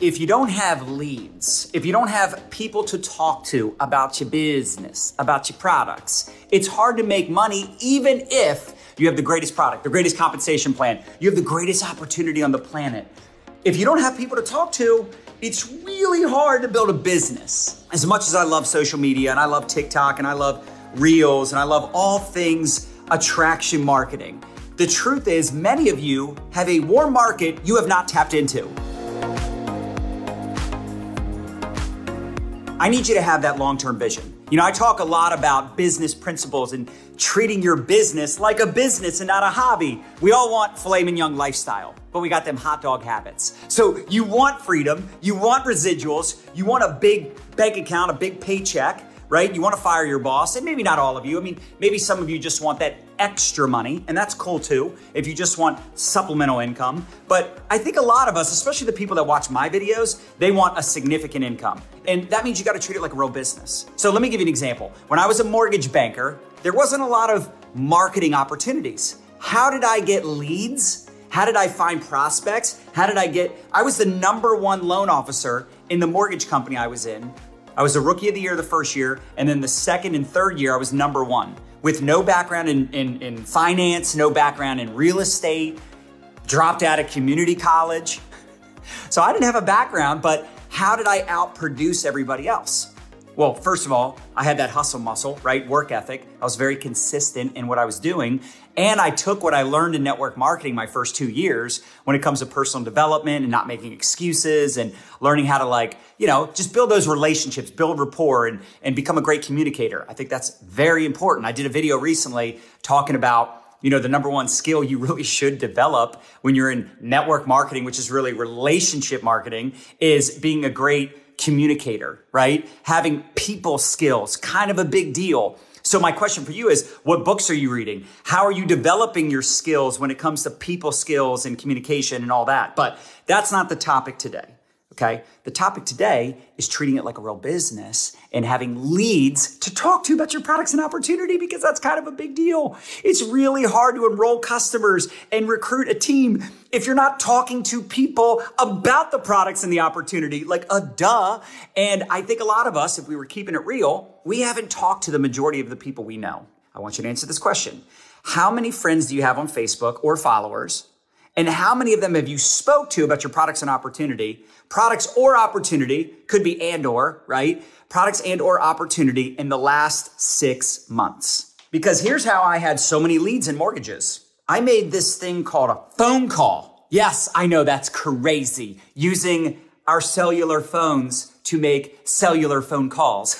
If you don't have leads, if you don't have people to talk to about your business, about your products, it's hard to make money even if you have the greatest product, the greatest compensation plan, you have the greatest opportunity on the planet. If you don't have people to talk to, it's really hard to build a business. As much as I love social media and I love TikTok and I love Reels and I love all things attraction marketing, the truth is many of you have a warm market you have not tapped into. I need you to have that long-term vision. You know, I talk a lot about business principles and treating your business like a business and not a hobby. We all want filet mignon lifestyle, but we got them hot dog habits. So you want freedom, you want residuals, you want a big bank account, a big paycheck, right? You want to fire your boss, and maybe not all of you. I mean, maybe some of you just want that extra money, and that's cool too, if you just want supplemental income. But I think a lot of us, especially the people that watch my videos, they want a significant income. And that means you got to treat it like a real business. So let me give you an example. When I was a mortgage banker, there wasn't a lot of marketing opportunities. How did I get leads? How did I find prospects? I was the #1 loan officer in the mortgage company I was in. I was a rookie of the year the first year, and then the second and third year, I was #1 with no background in finance, no background in real estate, dropped out of community college. So I didn't have a background, but how did I outproduce everybody else? Well, first of all, I had that hustle muscle, right? Work ethic. I was very consistent in what I was doing. And I took what I learned in network marketing my first 2 years when it comes to personal development and not making excuses and learning how to just build those relationships, build rapport and become a great communicator. I think that's very important. I did a video recently talking about the #1 skill you really should develop when you're in network marketing, which is really relationship marketing, is being a great communicator, right? Having people skills, kind of a big deal. So my question for you is, what books are you reading? How are you developing your skills when it comes to people skills and communication and all that? But that's not the topic today, okay? The topic today is treating it like a real business and having leads to talk to about your products and opportunity, because that's kind of a big deal. It's really hard to enroll customers and recruit a team if you're not talking to people about the products and the opportunity, like a duh. And I think a lot of us, if we were keeping it real, we haven't talked to the majority of the people we know. I want you to answer this question. How many friends do you have on Facebook or followers? And how many of them have you spoke to about your products and opportunity? Products or opportunity, could be and or, right? Products and or opportunity in the last 6 months. Because here's how I had so many leads in mortgages. I made this thing called a phone call. Yes, I know that's crazy. Using our cellular phones to make cellular phone calls.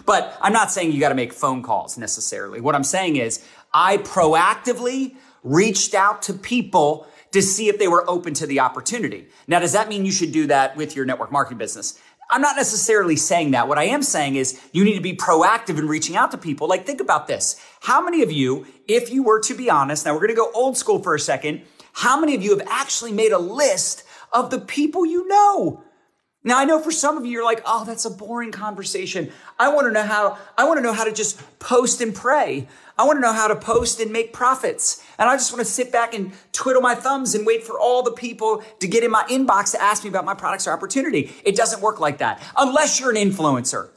But I'm not saying you got to make phone calls necessarily. What I'm saying is I proactively reached out to people to see if they were open to the opportunity. Now, does that mean you should do that with your network marketing business? I'm not necessarily saying that. What I am saying is you need to be proactive in reaching out to people. Like, think about this. How many of you, if you were to be honest, now we're going to go old school for a second, how many of you have actually made a list of the people you know? Now, I know for some of you, you're like, oh, that's a boring conversation. I want to know how to just post and pray. I want to know how to post and make profits. And I just want to sit back and twiddle my thumbs and wait for all the people to get in my inbox to ask me about my products or opportunity. It doesn't work like that unless you're an influencer.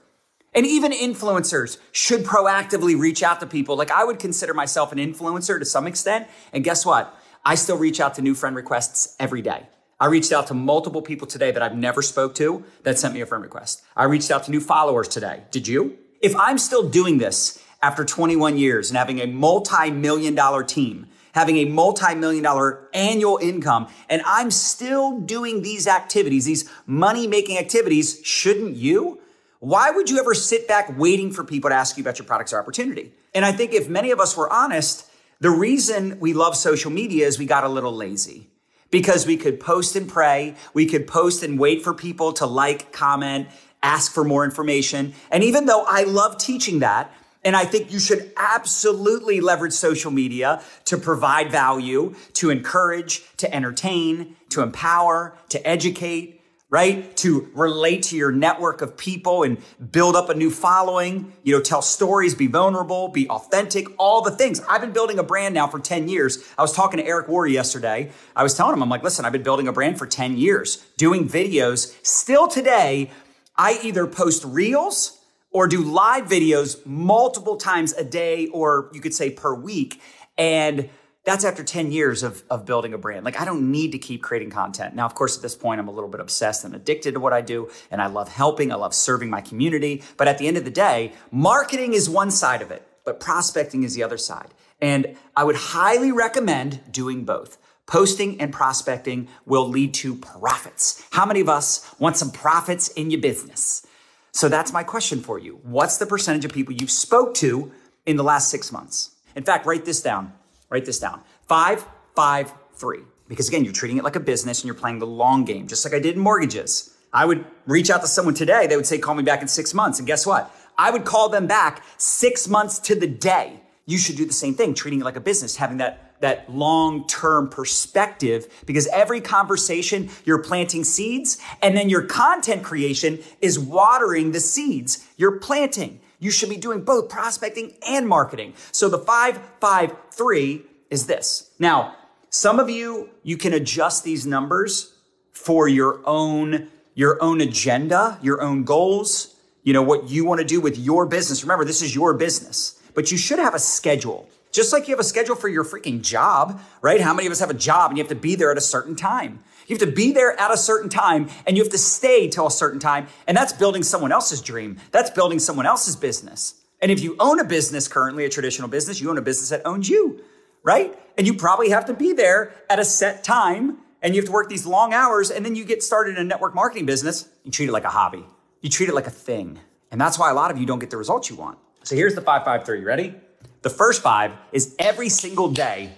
And even influencers should proactively reach out to people. Like, I would consider myself an influencer to some extent. And guess what? I still reach out to new friend requests every day. I reached out to multiple people today that I've never spoke to that sent me a friend request. I reached out to new followers today. Did you? If I'm still doing this after 21 years and having a multi-million-dollar team, having a multi-million-dollar annual income, and I'm still doing these activities, these money-making activities, shouldn't you? Why would you ever sit back waiting for people to ask you about your products or opportunity? And I think if many of us were honest, the reason we love social media is we got a little lazy. Because we could post and pray, we could post and wait for people to like, comment, ask for more information. And even though I love teaching that, and I think you should absolutely leverage social media to provide value, to encourage, to entertain, to empower, to educate, right? To relate to your network of people and build up a new following, tell stories, be vulnerable, be authentic, all the things. I've been building a brand now for 10 years. I was talking to Eric Worre yesterday. I was telling him, I'm like, listen, I've been building a brand for 10 years, doing videos. Still today, I either post reels or do live videos multiple times a day, or you could say per week. And that's after 10 years of building a brand. Like, I don't need to keep creating content. Now, of course, at this point, I'm a little bit obsessed and addicted to what I do, and I love helping. I love serving my community. But at the end of the day, marketing is one side of it, but prospecting is the other side. And I would highly recommend doing both. Posting and prospecting will lead to profits. How many of us want some profits in your business? So that's my question for you. What's the percentage of people you've spoke to in the last 6 months? In fact, write this down. Write this down. 5, 5, 3. Because again, you're treating it like a business and you're playing the long game, just like I did in mortgages. I would reach out to someone today. They would say, call me back in 6 months. And guess what? I would call them back 6 months to the day. You should do the same thing, treating it like a business, having that long-term perspective, because every conversation you're planting seeds, and then your content creation is watering the seeds you're planting. You should be doing both prospecting and marketing. So the 5, 5, 3 is this. Now, some of you can adjust these numbers for your own agenda, your own goals, what you want to do with your business. Remember, this is your business, but you should have a schedule. Just like you have a schedule for your freaking job, right? How many of us have a job and you have to be there at a certain time? You have to be there at a certain time and you have to stay till a certain time. And that's building someone else's dream. That's building someone else's business. And if you own a business currently, a traditional business, you own a business that owns you, right? And you probably have to be there at a set time and you have to work these long hours. And then you get started in a network marketing business. You treat it like a hobby. You treat it like a thing. And that's why a lot of you don't get the results you want. So here's the 5, 5, 3. You ready? The first 5 is every single day,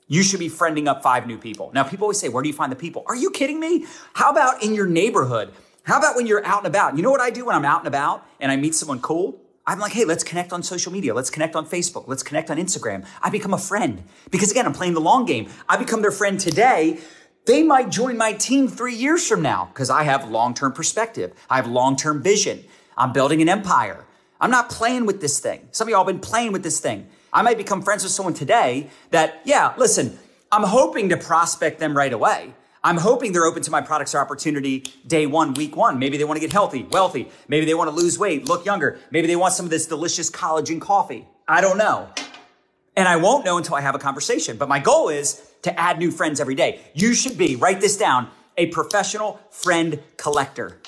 you should be friending up 5 new people. Now, people always say, where do you find the people? Are you kidding me? How about in your neighborhood? How about when you're out and about? You know what I do when I'm out and about and I meet someone cool? I'm like, hey, let's connect on social media. Let's connect on Facebook. Let's connect on Instagram. I become a friend because, again, I'm playing the long game. I become their friend today. They might join my team 3 years from now because I have long-term perspective. I have long-term vision. I'm building an empire. I'm not playing with this thing. Some of y'all have been playing with this thing. I might become friends with someone today that, listen, I'm hoping to prospect them right away. I'm hoping they're open to my products or opportunity day 1, week 1. Maybe they want to get healthy, wealthy. Maybe they want to lose weight, look younger. Maybe they want some of this delicious collagen coffee. I don't know. And I won't know until I have a conversation. But my goal is to add new friends every day. You should be, write this down, a professional friend collector.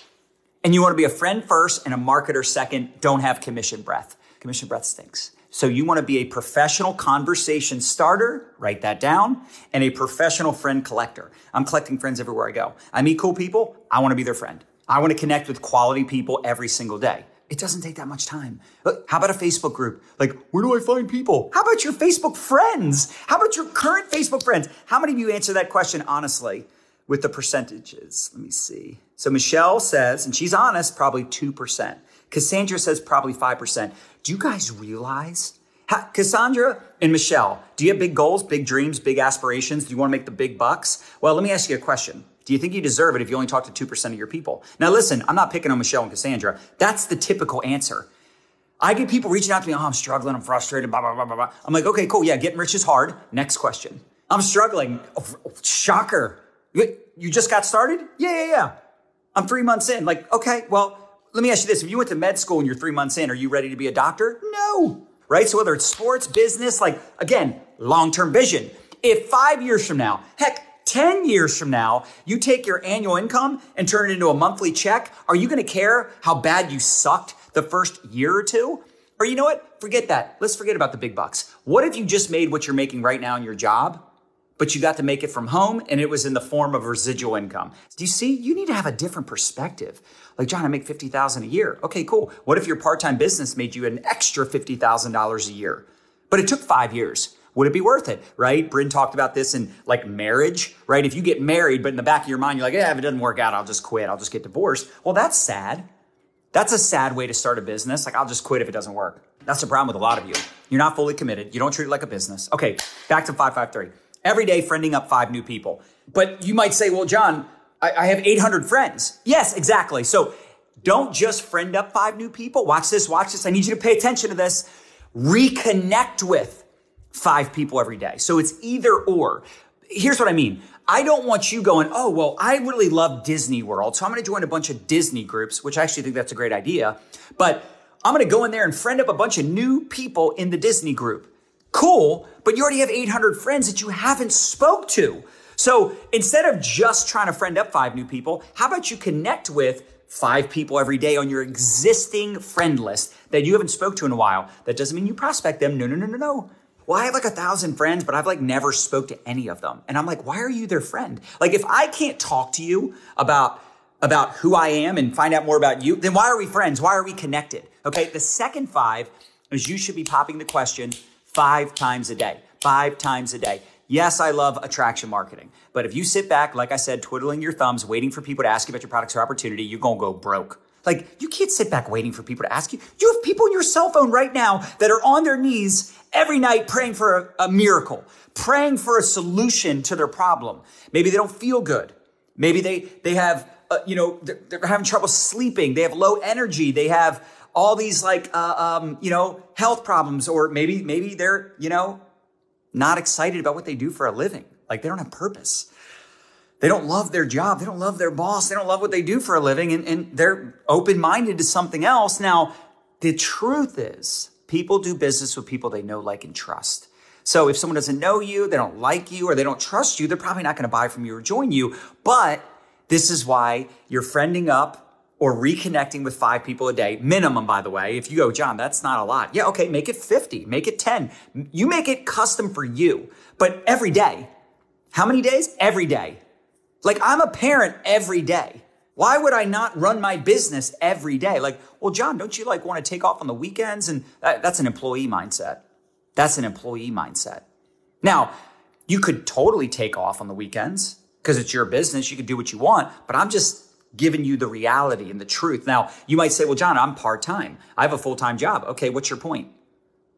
And you want to be a friend first and a marketer second. Don't have commission breath. Commission breath stinks. So you want to be a professional conversation starter, write that down, and a professional friend collector. I'm collecting friends everywhere I go. I meet cool people. I want to be their friend. I want to connect with quality people every single day. It doesn't take that much time. Look, how about a Facebook group? Like, where do I find people? How about your Facebook friends? How about your current Facebook friends? How many of you answer that question honestly with the percentages? Let me see. So Michelle says, and she's honest, probably 2%. Cassandra says probably 5%. Do you guys realize? Cassandra and Michelle, do you have big goals, big dreams, big aspirations? Do you want to make the big bucks? Well, let me ask you a question. Do you think you deserve it if you only talk to 2% of your people? Now, listen, I'm not picking on Michelle and Cassandra. That's the typical answer. I get people reaching out to me, oh, I'm struggling, I'm frustrated, blah, blah, blah, blah, blah. I'm like, okay, cool. Yeah, getting rich is hard. Next question. I'm struggling. Oh, shocker. You just got started? Yeah. I'm 3 months in. Like, okay, well, let me ask you this. If you went to med school and you're 3 months in, are you ready to be a doctor? No. Right? So whether it's sports, business, like, again, long-term vision. If 5 years from now, heck, 10 years from now, you take your annual income and turn it into a monthly check, are you going to care how bad you sucked the first year or two? Or you know what? Forget that. Let's forget about the big bucks. What if you just made what you're making right now in your job, but you got to make it from home and it was in the form of residual income? Do you see? You need to have a different perspective. Like, John, I make $50,000 a year. Okay, cool. What if your part-time business made you an extra $50,000 a year, but it took 5 years? Would it be worth it, right? Bryn talked about this in like marriage, right? If you get married, but in the back of your mind, you're like, yeah, if it doesn't work out, I'll just quit. I'll just get divorced. Well, that's sad. That's a sad way to start a business. Like, I'll just quit if it doesn't work. That's the problem with a lot of you. You're not fully committed. You don't treat it like a business. Okay, back to 553. Every day, friending up 5 new people. But you might say, well, John, I have 800 friends. Yes, exactly. So don't just friend up 5 new people. Watch this. I need you to pay attention to this. Reconnect with 5 people every day. So it's either or. Here's what I mean. I don't want you going, oh, well, I really love Disney World, so I'm going to join a bunch of Disney groups, which I actually think that's a great idea. But I'm going to go in there and friend up a bunch of new people in the Disney group. Cool, but you already have 800 friends that you haven't spoke to. So instead of just trying to friend up 5 new people, how about you connect with 5 people every day on your existing friend list that you haven't spoke to in a while? That doesn't mean you prospect them. No. Well, I have like 1,000 friends, but I've like never spoke to any of them. And I'm like, why are you their friend? Like if I can't talk to you about who I am and find out more about you, then why are we friends? Why are we connected? Okay. The second 5 is you should be popping the question 5 times a day, 5 times a day. Yes, I love attraction marketing, but if you sit back, like I said, twiddling your thumbs, waiting for people to ask you about your products or opportunity, you're going to go broke. Like you can't sit back waiting for people to ask you. You have people in your cell phone right now that are on their knees every night praying for a miracle, praying for a solution to their problem. Maybe they don't feel good. Maybe they have, they're having trouble sleeping. They have low energy. They have all these health problems, or maybe they're, not excited about what they do for a living. Like they don't have purpose. They don't love their job. They don't love their boss. They don't love what they do for a living, and they're open-minded to something else. Now, the truth is people do business with people they know, like, and trust. So if someone doesn't know you, they don't like you, or they don't trust you, they're probably not going to buy from you or join you. But this is why you're friending up or reconnecting with 5 people a day, minimum, by the way. If you go, John, that's not a lot. Yeah, okay, make it 50, make it 10. You make it custom for you, but every day. How many days? Every day. Like I'm a parent every day. Why would I not run my business every day? Like, well, John, don't you like want to take off on the weekends? And that's an employee mindset. That's an employee mindset. Now, you could totally take off on the weekends because it's your business. You can do what you want, but I'm just giving you the reality and the truth. Now, you might say, well, John, I'm part-time. I have a full-time job. Okay, what's your point?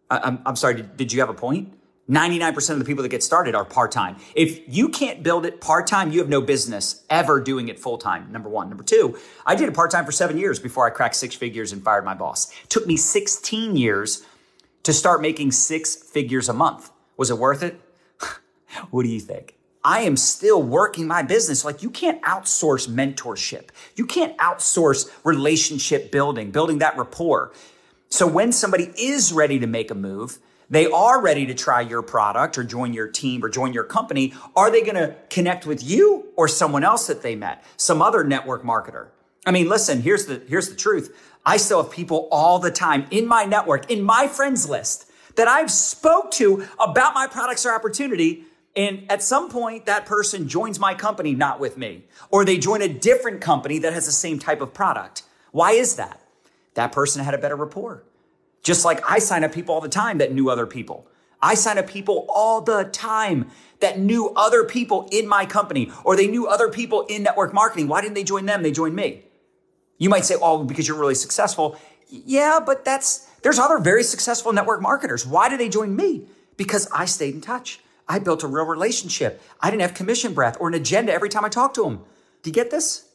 I'm sorry, did you have a point? 99% of the people that get started are part-time. If you can't build it part-time, you have no business ever doing it full-time, number 1. Number 2, I did it part-time for 7 years before I cracked 6 figures and fired my boss. It took me 16 years to start making 6 figures a month. Was it worth it? What do you think? I am still working my business. Like you can't outsource mentorship. You can't outsource relationship building that rapport. So when somebody is ready to make a move, they are ready to try your product or join your team or join your company. Are they going to connect with you or someone else that they met, some other network marketer? I mean, listen, here's the truth. I still have people all the time in my network, in my friends list that I've spoke to about my products or opportunity. And at some point, that person joins my company, not with me, or they join a different company that has the same type of product. Why is that? That person had a better rapport. Just like I sign up people all the time that knew other people. I sign up people all the time that knew other people in my company, or they knew other people in network marketing. Why didn't they join them? They joined me. You might say, oh, because you're really successful. Yeah, but there's other very successful network marketers. Why did they join me? Because I stayed in touch. I built a real relationship. I didn't have commission breath or an agenda every time I talked to them. Do you get this?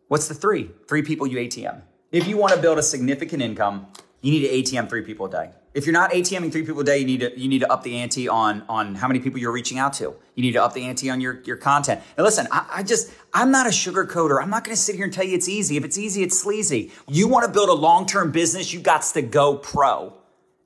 What's the 3? 3 people you ATM. If you want to build a significant income, you need to ATM 3 people a day. If you're not ATMing 3 people a day, you need to up the ante on how many people you're reaching out to. You need to up the ante on your content. And listen, I'm not a sugarcoater. I'm not going to sit here and tell you it's easy. If it's easy, it's sleazy. You want to build a long-term business, you got to go pro.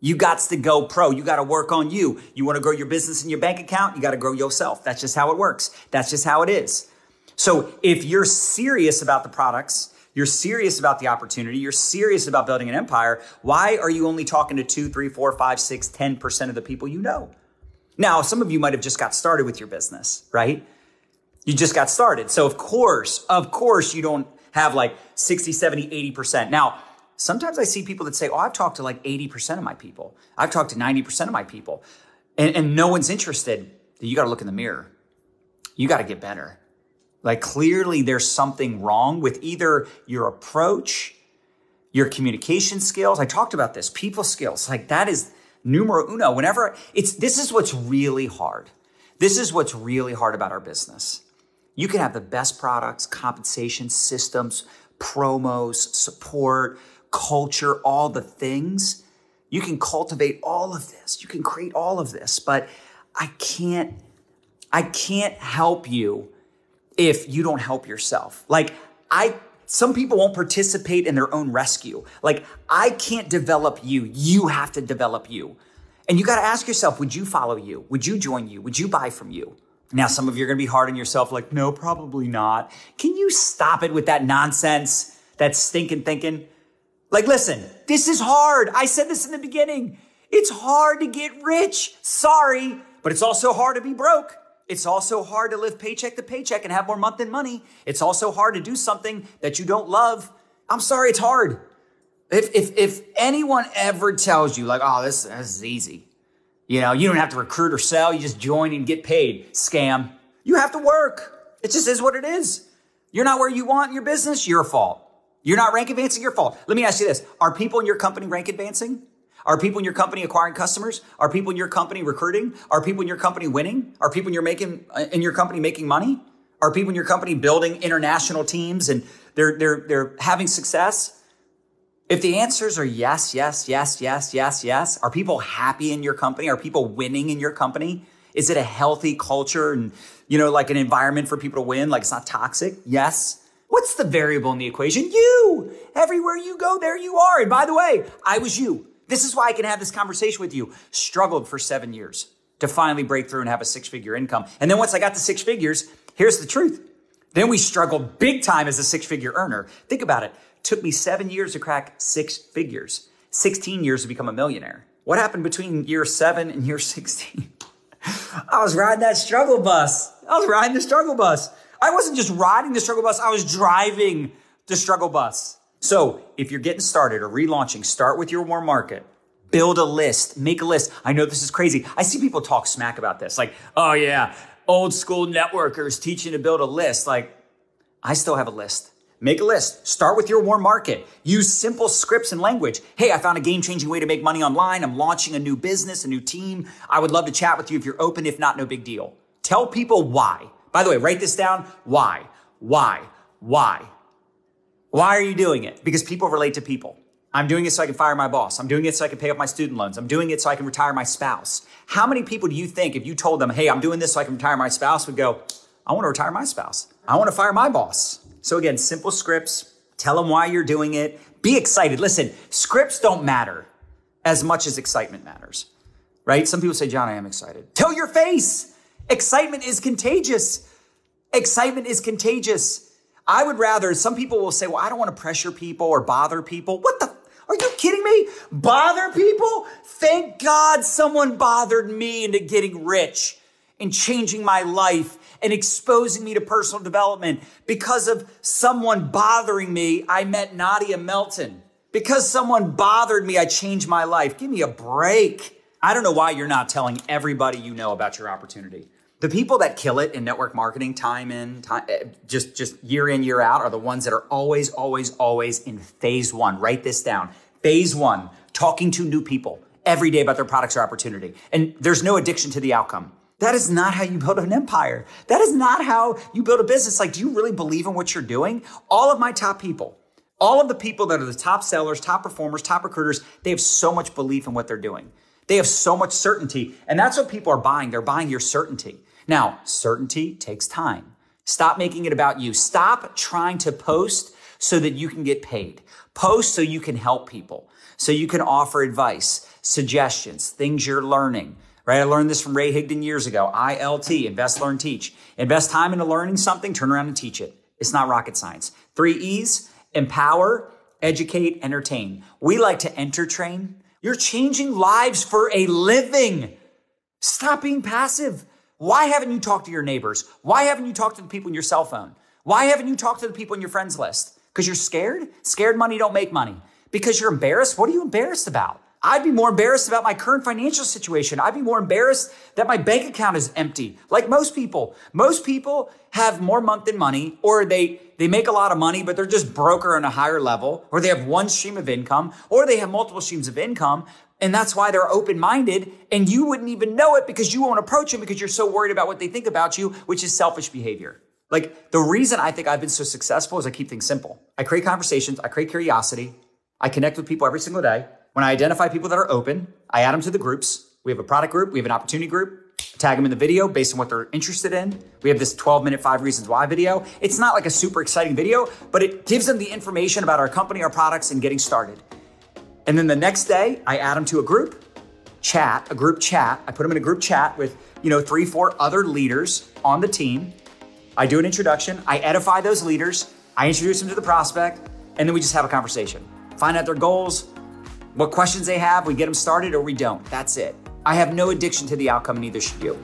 You got to go pro. You got to work on you. You want to grow your business and your bank account, you got to grow yourself. That's just how it works. That's just how it is. So if you're serious about the products, you're serious about the opportunity, you're serious about building an empire, why are you only talking to 2, 3, 4, 5, 6, 10% of the people you know? Now, some of you might have just got started with your business, right? You just got started. So of course, you don't have like 60, 70, 80%. Now, sometimes I see people that say, oh, I've talked to like 80% of my people. I've talked to 90% of my people and no one's interested. You got to look in the mirror. You got to get better. Like clearly there's something wrong with either your approach, your communication skills. I talked about this, people skills. Like that is numero uno. This is what's really hard. This is what's really hard about our business. You can have the best products, compensation systems, promos, support, culture, all the things. You can cultivate all of this. You can create all of this, but I can't help you if you don't help yourself. Some people won't participate in their own rescue. I can't develop you. You have to develop you. And you got to ask yourself, would you follow you? Would you join you? Would you buy from you? Now, some of you are going to be hard on yourself, no, probably not. Can you stop it with that nonsense, that stinking thinking? Listen, this is hard. I said this in the beginning. It's hard to get rich. Sorry, but it's also hard to be broke. It's also hard to live paycheck to paycheck and have more month than money. It's also hard to do something that you don't love. I'm sorry, it's hard. If anyone ever tells you oh, this is easy, you don't have to recruit or sell. You just join and get paid. Scam. You have to work. It just is what it is. You're not where you want in your business. Your fault. You're not rank advancing. Your fault. Let me ask you this. Are people in your company rank advancing? Are people in your company acquiring customers? Are people in your company recruiting? Are people in your company winning? Are people in your company making money? Are people in your company building international teams and they're having success? If the answers are yes, yes, yes, yes, yes, yes, are people happy in your company? Are people winning in your company? Is it a healthy culture and, an environment for people to win? It's not toxic? Yes. What's the variable in the equation? You. Everywhere you go, there you are. And by the way, I was you. This is why I can have this conversation with you. Struggled for 7 years to finally break through and have a 6-figure income. And then once I got to 6 figures, here's the truth. Then we struggled big time as a 6-figure earner. Think about it. Took me 7 years to crack 6 figures, 16 years to become a millionaire. What happened between year 7 and year 16? I was riding that struggle bus. I was riding the struggle bus. I wasn't just riding the struggle bus. I was driving the struggle bus. So if you're getting started or relaunching, start with your warm market. Build a list. Make a list. I know this is crazy. I see people talk smack about this. Oh yeah, old school networkers teaching to build a list. I still have a list. Make a list. Start with your warm market. Use simple scripts and language. Hey, I found a game-changing way to make money online. I'm launching a new business, a new team. I would love to chat with you if you're open. If not, no big deal. Tell people why. By the way, write this down. Why? Why? Why? Why are you doing it? Because people relate to people. I'm doing it so I can fire my boss. I'm doing it so I can pay off my student loans. I'm doing it so I can retire my spouse. How many people do you think if you told them, hey, I'm doing this so I can retire my spouse, would go, I want to retire my spouse. I want to fire my boss. So again, simple scripts. Tell them why you're doing it. Be excited. Listen, scripts don't matter as much as excitement matters, right? Some people say, John, I am excited. Tell your face. Excitement is contagious. Excitement is contagious. I would rather, some people will say, well, I don't want to pressure people or bother people. Are you kidding me? Bother people? Thank God someone bothered me into getting rich and changing my life and exposing me to personal development. Because of someone bothering me, I met Nadya Melton. Because someone bothered me, I changed my life. Give me a break. I don't know why you're not telling everybody you know about your opportunity. The people that kill it in network marketing, just year in, year out, are the ones that are always, always, always in phase 1. Write this down. Phase 1, talking to new people every day about their products or opportunity. And there's no addiction to the outcome. That is not how you build an empire. That is not how you build a business. Do you really believe in what you're doing? All of my top people, all of the people that are the top sellers, top performers, top recruiters, they have so much belief in what they're doing. They have so much certainty. And that's what people are buying. They're buying your certainty. Now, certainty takes time. Stop making it about you. Stop trying to post so that you can get paid. Post so you can help people, so you can offer advice, suggestions, things you're learning. Right? I learned this from Ray Higdon years ago. ILT, invest, learn, teach. Invest time into learning something, turn around and teach it. It's not rocket science. 3 E's, empower, educate, entertain. We like to entertain. You're changing lives for a living. Stop being passive. Why haven't you talked to your neighbors? Why haven't you talked to the people in your cell phone? Why haven't you talked to the people in your friends list? Because you're scared? Scared money don't make money. Because you're embarrassed? What are you embarrassed about? I'd be more embarrassed about my current financial situation. I'd be more embarrassed that my bank account is empty. Like most people. Most people have more month than money, or they make a lot of money, but they're just broke or on a higher level, or they have one stream of income, or they have multiple streams of income. And that's why they're open-minded, and you wouldn't even know it because you won't approach them because you're so worried about what they think about you, which is selfish behavior. Like the reason I think I've been so successful is I keep things simple. I create conversations, I create curiosity, I connect with people every single day. When I identify people that are open, I add them to the groups. We have a product group, we have an opportunity group, tag them in the video based on what they're interested in. We have this 12-minute 5 reasons why video. It's not like a super exciting video, but it gives them the information about our company, our products, and getting started. And then the next day, I add them to a group chat. I put them in a group chat with 3, 4 other leaders on the team. I do an introduction, I edify those leaders, I introduce them to the prospect, and then we just have a conversation. Find out their goals, what questions they have, we get them started or we don't. That's it. I have no addiction to the outcome, neither should you.